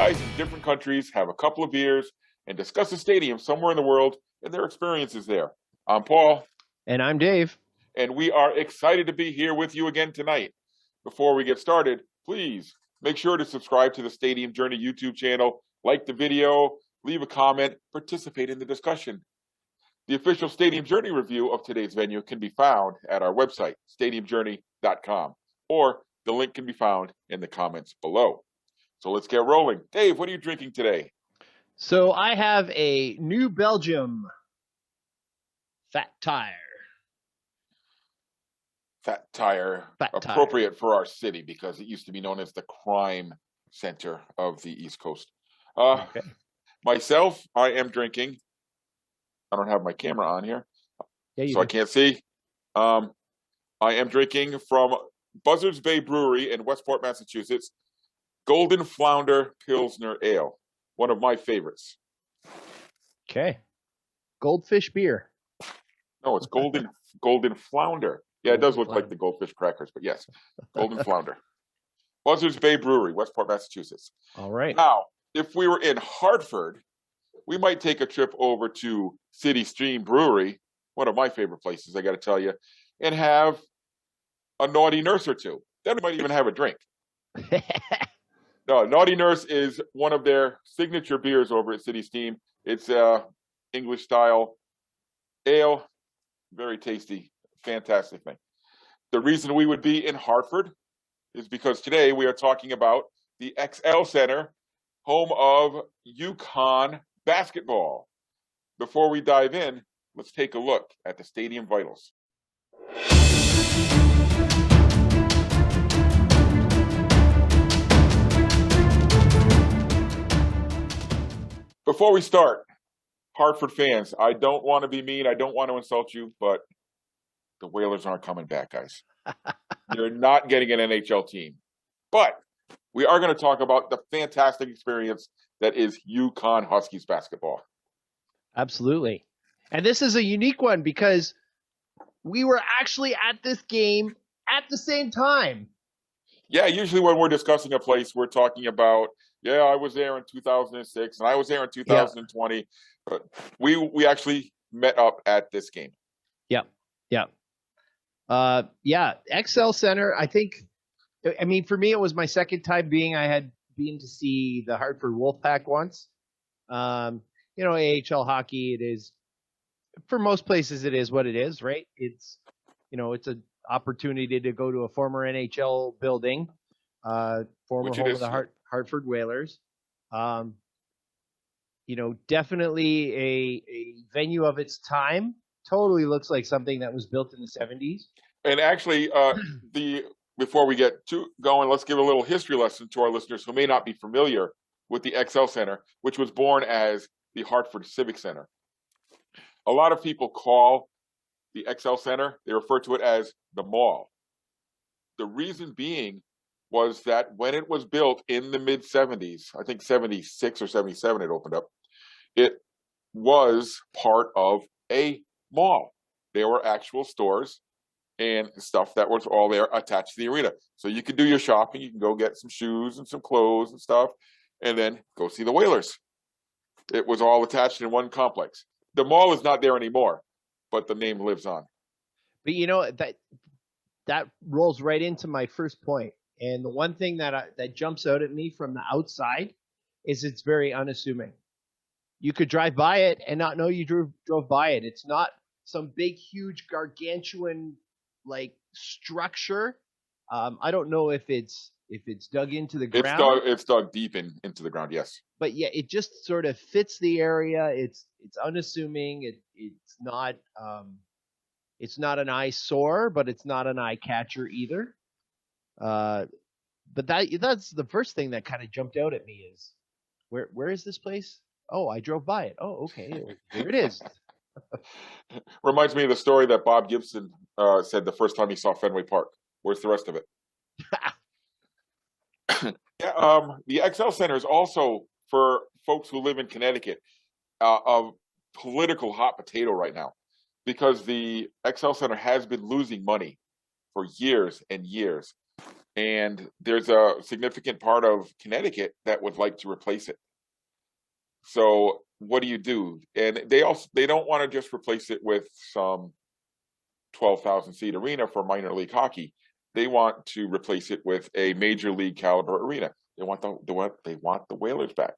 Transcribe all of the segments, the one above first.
guys in different countries have a couple of beers and discuss a stadium somewhere in the world and their experiences there. I'm Paul. And I'm Dave. And we are excited to be here with you again tonight. Before we get started, please make sure to subscribe to the Stadium Journey YouTube channel, like the video, leave a comment, participate in the discussion. The official Stadium Journey review of today's venue can be found at our website, stadiumjourney.com, or the link can be found in the comments below. So let's get rolling. Dave, what are you drinking today? So I have a New Belgium Fat Tire. Fat Tire, appropriate for our city because it used to be known as the crime center of the East Coast. Okay. Myself, I am drinking. I don't have my camera on here, so I can't see. I am drinking from Buzzards Bay Brewery in Westport, Massachusetts, Golden Flounder Pilsner Ale, one of my favorites. Okay. Goldfish beer. No, it's Golden Flounder. Yeah, it does look like the goldfish crackers, but yes, Golden Flounder. Buzzards Bay Brewery, Westport, Massachusetts. All right. Now, if we were in Hartford, we might take a trip over to City Stream Brewery, one of my favorite places, I got to tell you, and have a Naughty Nurse or two. Then we might even have a drink. No, Naughty Nurse is one of their signature beers over at City Steam. It's English style ale, very tasty, fantastic thing. The reason we would be in Hartford is because today we are talking about the XL Center, home of UConn basketball. Before we dive in, let's take a look at the stadium vitals. Before we start, Hartford fans, I don't want to be mean. I don't want to insult you, but the Whalers aren't coming back, guys. They're not getting an NHL team. But we are going to talk about the fantastic experience that is UConn Huskies basketball. Absolutely. And this is a unique one because we were actually at this game at the same time. Yeah, usually when we're discussing a place, we're talking about, yeah, I was there in 2006 and I was there in 2020. Yeah. But we actually met up at this game. Yep. XL Center, I mean, for me, it was my second time I had been to see the Hartford Wolfpack once. AHL hockey, it is, for most places, it is what it is, right? It's an opportunity to go to a former NHL building, former home of the Hartford Whalers. Definitely a venue of its time. Totally looks like something that was built in the 70s. And actually, before we get going, let's give a little history lesson to our listeners who may not be familiar with the XL Center, which was born as the Hartford Civic Center. A lot of people call the XL Center, they refer to it as the mall. The reason being was that when it was built in the mid-70s, I think 76 or 77 it opened up, it was part of a mall. There were actual stores and stuff that was all there attached to the arena. So you could do your shopping, you can go get some shoes and some clothes and stuff, and then go see the Whalers. It was all attached in one complex. The mall is not there anymore, but the name lives on. But that rolls right into my first point. And the one thing that jumps out at me from the outside is it's very unassuming. You could drive by it and not know you drove by it. It's not some big, huge, gargantuan structure. I don't know if it's dug into the ground. It's dug deep into the ground, yes. But yeah, it just sort of fits the area. It's unassuming. It's not an eyesore, but it's not an eye catcher either. But that's the first thing that kind of jumped out at me is where is this place? Oh, I drove by it. Oh, okay, there it is. Reminds me of the story that Bob Gibson said the first time he saw Fenway Park. Where's the rest of it? The XL Center is also, for folks who live in Connecticut, a political hot potato right now because the XL Center has been losing money for years and years. and there's a significant part of Connecticut that would like to replace it. So what do you do? And they don't want to just replace it with some 12,000 seat arena for minor league hockey. They want to replace it with a major league caliber arena. They want the Whalers back.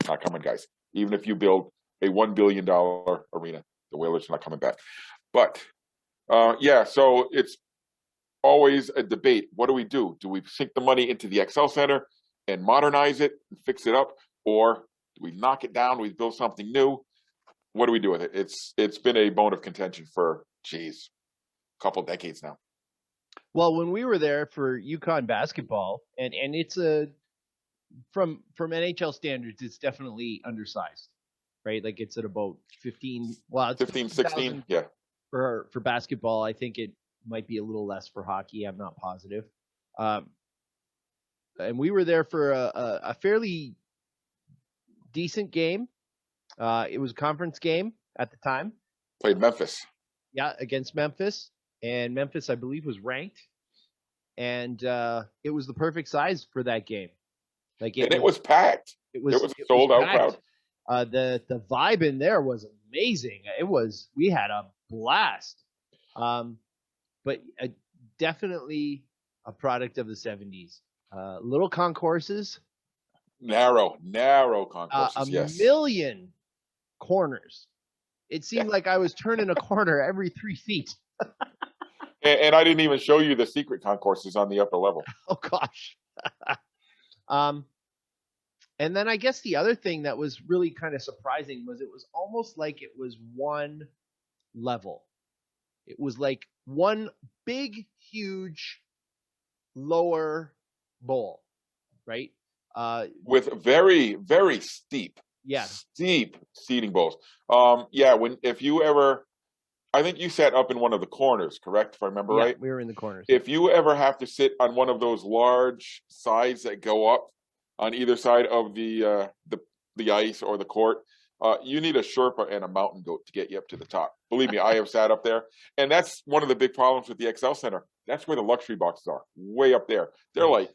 Not coming, guys. Even if you build a $1 billion arena, the Whalers are not coming back. But yeah, so it's always a debate. What do we do? Do we sink the money into the XL Center and modernize it and fix it up, or do we knock it down? We build something new. What do we do with it? It's been a bone of contention for a couple decades now. Well, when we were there for UConn basketball, and it's from NHL standards, it's definitely undersized, right? Like it's at about 15. Well, it's 15, 16, yeah. For basketball, I think it might be a little less for hockey. I'm not positive. And we were there for a fairly decent game. It was a conference game at the time. Played Memphis. Yeah, against Memphis. And Memphis, I believe, was ranked. And it was the perfect size for that game. It was packed. It was a sold-out crowd. The vibe in there was amazing. We had a blast. But definitely a product of the 70s. Little concourses. Narrow concourses, yes. A million corners. It seemed like I was turning a corner every 3 feet. And I didn't even show you the secret concourses on the upper level. Oh, gosh. And then I guess the other thing that was really kind of surprising was it was almost like it was one level. It was like one big, huge, lower bowl, right? With very, very steep, steep seating bowls. If you ever, I think you sat up in one of the corners, correct? If I remember right. We were in the corners. If you ever have to sit on one of those large sides that go up on either side of the ice or the court, you need a Sherpa and a mountain goat to get you up to the top. Believe me, I have sat up there. And that's one of the big problems with the XL Center. That's where the luxury boxes are, way up there. They're like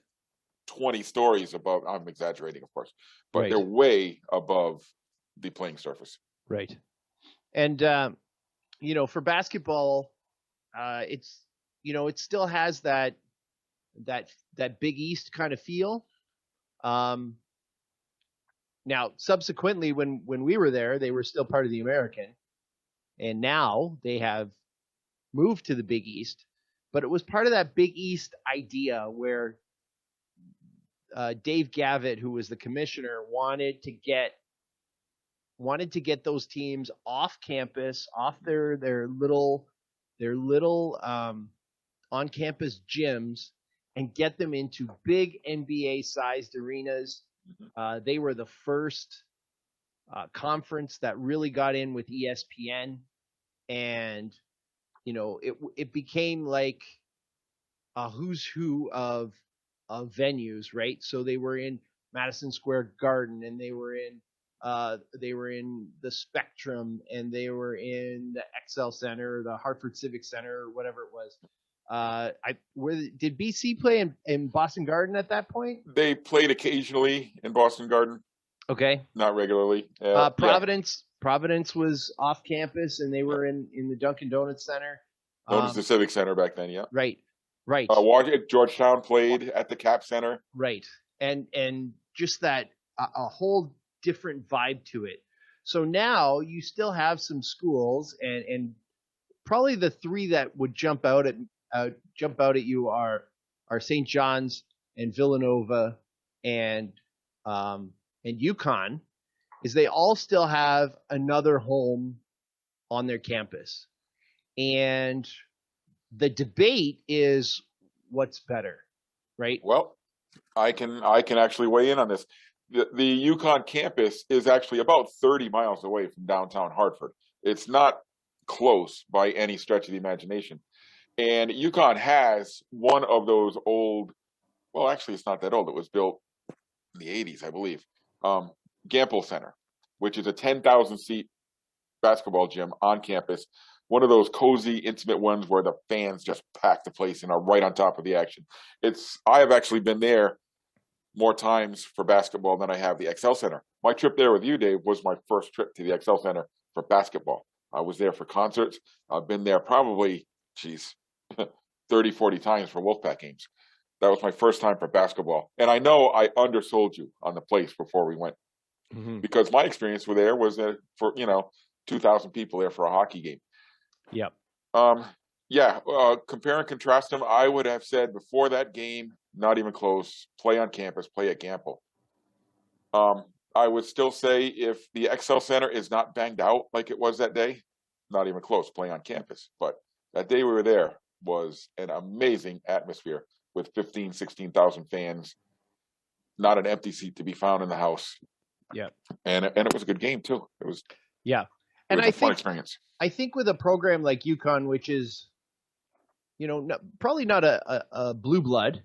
20 stories above. I'm exaggerating, of course. But they're way above the playing surface. Right. And, for basketball, it still has that Big East kind of feel. Now, subsequently, when we were there, they were still part of the American, and now they have moved to the Big East. But it was part of that Big East idea where Dave Gavitt, who was the commissioner, wanted to get those teams off campus, off their little on campus gyms, and get them into big NBA sized arenas. They were the first conference that really got in with ESPN, and it became like a who's who of venues, right? So they were in Madison Square Garden, and they were in the Spectrum, and they were in the XL Center, the Hartford Civic Center, or whatever it was. Did BC play in Boston Garden at that point? They played occasionally in Boston Garden. Okay. Not regularly. Providence was off campus, and they were in the Dunkin' Donuts Center. Known as the Civic Center back then, yeah. Right. Georgetown played at the Cap Center. Right. And just that a whole different vibe to it. So now you still have some schools, and probably the three that would jump out at you are St. John's and Villanova and UConn, is they all still have another home on their campus. And the debate is what's better, right? Well, I can actually weigh in on this. The UConn campus is actually about 30 miles away from downtown Hartford. It's not close by any stretch of the imagination. And UConn has one of those old, well, actually, it's not that old. It was built in the 80s, I believe. Gampel Center, which is a 10,000 seat basketball gym on campus, one of those cozy, intimate ones where the fans just pack the place and are right on top of the action. I have actually been there more times for basketball than I have the XL Center. My trip there with you, Dave, was my first trip to the XL Center for basketball. I was there for concerts. I've been there probably, 30, 40 times for Wolfpack games. That was my first time for basketball. And I know I undersold you on the place before we went, because my experience with there was for 2,000 people there for a hockey game. Yep. Compare and contrast them. I would have said before that game, not even close. Play on campus, play at Gamble. I would still say if the XL Center is not banged out like it was that day, not even close. Play on campus. But that day we were there was an amazing atmosphere with 15, 16,000 fans. Not an empty seat to be found in the house. Yeah. And it was a good game too. It was a fun experience. I think with a program like UConn, which is, probably not a blue blood,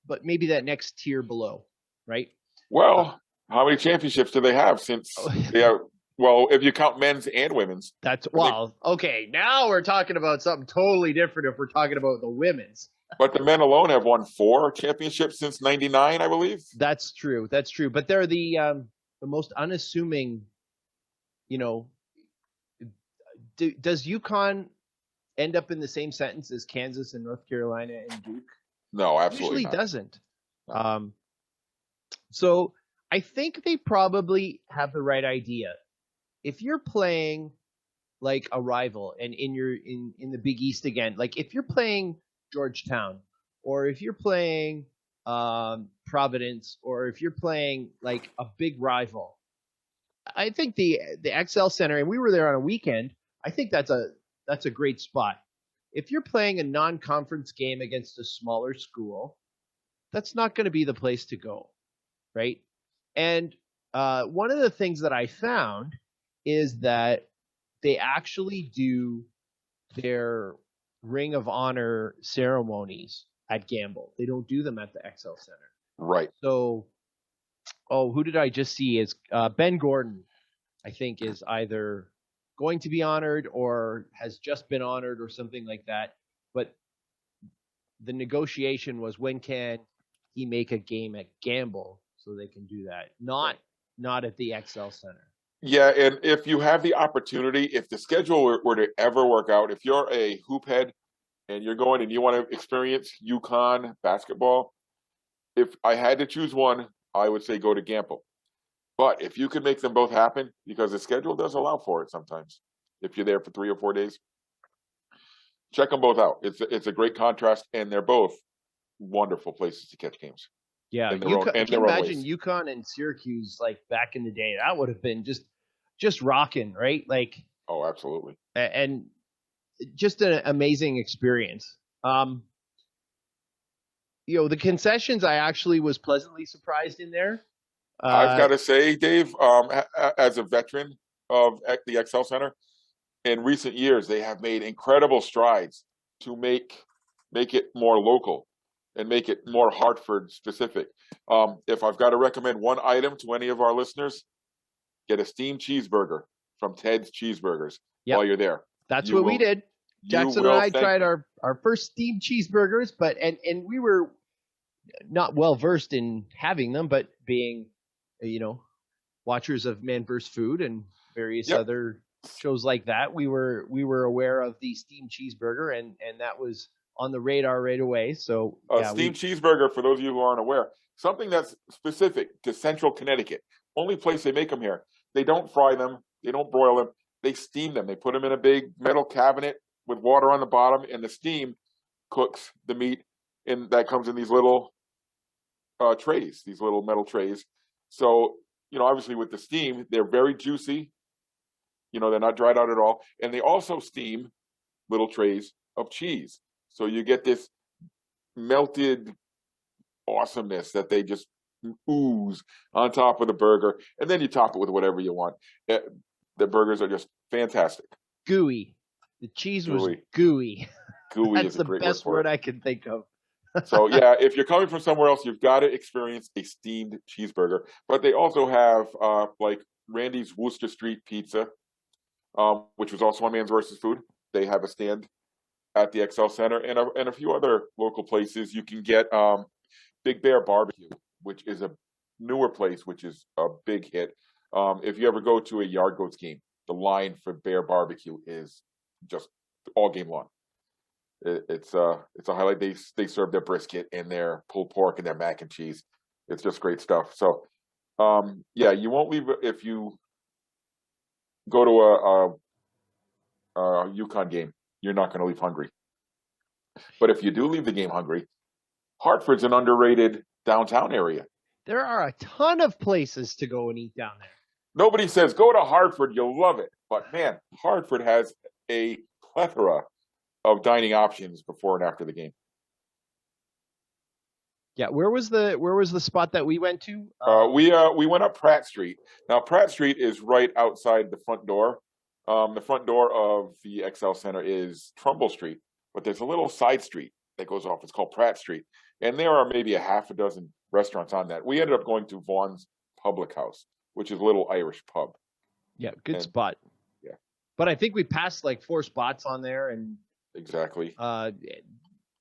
but maybe that next tier below, right? Well, how many championships do they have since they have? Well, if you count men's and women's. Okay. Now we're talking about something totally different if we're talking about the women's. But the men alone have won 4 championships since '99, I believe. That's true. But they're the most unassuming, does UConn end up in the same sentence as Kansas and North Carolina and Duke? No, absolutely Usually doesn't. So I think they probably have the right idea. If you're playing like a rival and in the Big East again, like if you're playing Georgetown or if you're playing Providence or if you're playing like a big rival, I think the XL Center, and we were there on a weekend, I think that's a great spot. If you're playing a non-conference game against a smaller school, that's not going to be the place to go, right? And one of the things that I found is that they actually do their Ring of Honor ceremonies at Gamble. They don't do them at the XL Center. Right. So, who did I just see? Is Ben Gordon, I think, is either going to be honored or has just been honored or something like that. But the negotiation was, when can he make a game at Gamble so they can do that? Not at the XL Center. Yeah, and if you have the opportunity, if the schedule were to ever work out, if you're a hoop head and you're going and you want to experience UConn basketball, if I had to choose one, I would say go to Gamble. But if you could make them both happen, because the schedule does allow for it sometimes, if you're there for 3 or 4 days, check them both out. It's a great contrast, and they're both wonderful places to catch games. Yeah, can you imagine UConn and Syracuse like back in the day? That would have been just rocking, right? Like, oh, absolutely, and just an amazing experience. The concessions, I actually was pleasantly surprised in there. I've got to say, Dave, as a veteran of the XL Center, in recent years, they have made incredible strides to make it more local and make it more Hartford specific. If I've got to recommend one item to any of our listeners, get a steamed cheeseburger from Ted's Cheeseburgers while you're there. That's what we did. Jackson and I tried our first steamed cheeseburgers, and we were not well versed in having them, but being, watchers of Man vs. Food and various other shows like that, we were aware of the steamed cheeseburger, and that was on the radar right away. So steamed cheeseburger, for those of you who aren't aware, something that's specific to Central Connecticut. Only place they make them here. They don't fry them. They don't broil them. They steam them. They put them in a big metal cabinet with water on the bottom, and the steam cooks the meat, and that comes in these little trays, these little metal trays. So, obviously with the steam, they're very juicy. They're not dried out at all. And they also steam little trays of cheese. So you get this melted awesomeness that they just ooze on top of the burger. And then you top it with whatever you want. The burgers are just fantastic. Gooey. The cheese was gooey. Gooey That's is a great the best word I can think of. So, yeah, if you're coming from somewhere else, you've got to experience a steamed cheeseburger. But they also have, like, Randy's Worcester Street Pizza, which was also on Man's vs. Food. They have a stand at the XL Center, and a few other local places. You can get Big Bear Barbecue, which is a newer place, which is a big hit. If you ever go to a Yard Goats game, the line for Bear Barbecue is just all game long. It's a highlight. They serve their brisket and their pulled pork and their mac and cheese. It's just great stuff. So, yeah, you won't leave if you go to a UConn game. You're not going to leave hungry. But if you do leave the game hungry, Hartford's an underrated downtown area. There are a ton of places to go and eat down there. Nobody says go to Hartford, you'll love it. But man, Hartford has a plethora of dining options before and after the game. Yeah, where was the spot that we went to? We went up Pratt Street. Now Pratt Street is right outside the front door. The front door of the XL Center is Trumbull Street, but there's a little side street that goes off. It's called Pratt Street, and there are maybe a half a dozen restaurants on that. We ended up going to Vaughn's Public House, which is a little Irish pub. Yeah, good spot. Yeah, but I think we passed like 4 spots on there, and exactly.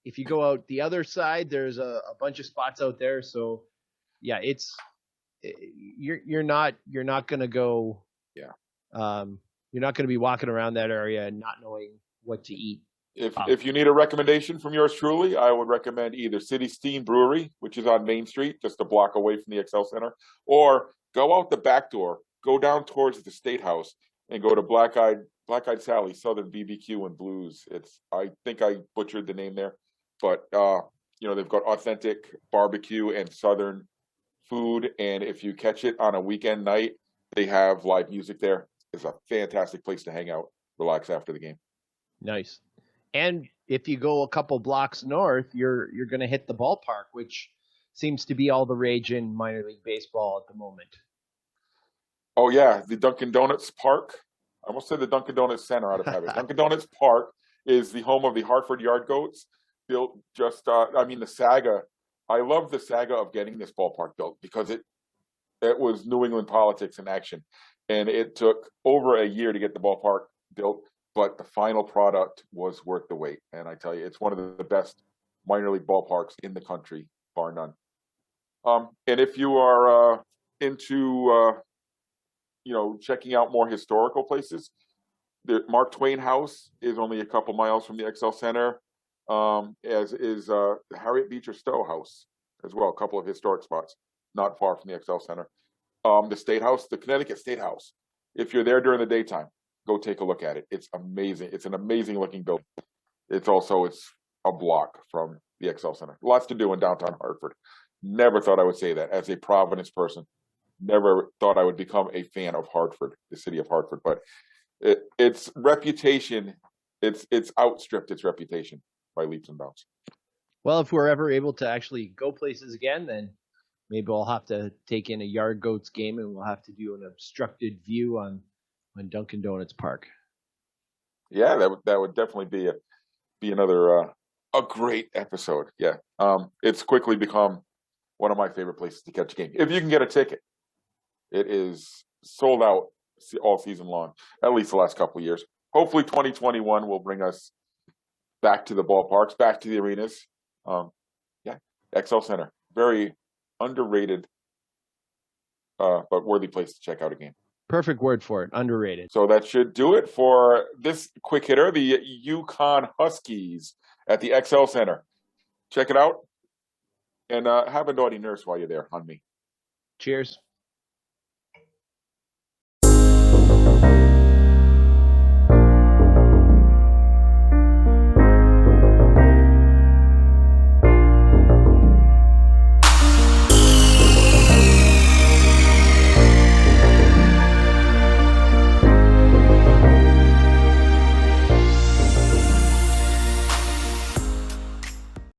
If you go out the other side, there's a bunch of spots out there. So yeah, you're not gonna go. Yeah. You're not gonna be walking around that area and not knowing what to eat. If you need a recommendation from yours truly, I would recommend either City Steam Brewery, which is on Main Street, just a block away from the XL Center, or go out the back door, go down towards the State House, and go to Black Eyed Sally Southern BBQ and Blues. I think I butchered the name there, but they've got authentic barbecue and Southern food, and if you catch it on a weekend night, they have live music there. It's a fantastic place to hang out, relax after the game. Nice. And if you go a couple blocks north, you're going to hit the ballpark, which seems to be all the rage in minor league baseball at the moment. Oh yeah, the Dunkin' Donuts Park. I almost said the Dunkin' Donuts Center out of habit. Dunkin' Donuts Park is the home of the Hartford Yard Goats. Built just, the saga. I love the saga of getting this ballpark built because it was New England politics in action. And it took over a year to get the ballpark built, but the final product was worth the wait. And I tell you, it's one of the best minor league ballparks in the country, bar none. And if you are into, checking out more historical places, the Mark Twain House is only a couple miles from the XL Center, as is the Harriet Beecher Stowe House as well, a couple of historic spots not far from the XL Center. The State House, the Connecticut State House. If you're there during the daytime, go take a look at it. It's amazing. It's an amazing looking building. It's a block from the XL Center. Lots to do in downtown Hartford. Never thought I would say that as a Providence person. Never thought I would become a fan of Hartford, the city of Hartford. But its reputation, it's outstripped its reputation by leaps and bounds. Well, if we're ever able to actually go places again, then maybe we'll have to take in a Yard Goats game, and we'll have to do an obstructed view on Dunkin' Donuts Park. Yeah, that would definitely be another a great episode. Yeah, it's quickly become one of my favorite places to catch a game. If you can get a ticket, it is sold out all season long, at least the last couple of years. Hopefully 2021 will bring us back to the ballparks, back to the arenas. XL Center, very underrated, but worthy place to check out a game. Perfect word for it, underrated. So that should do it for this quick hitter, the UConn Huskies at the XL Center. Check it out, and have a naughty nurse while you're there on me. Cheers.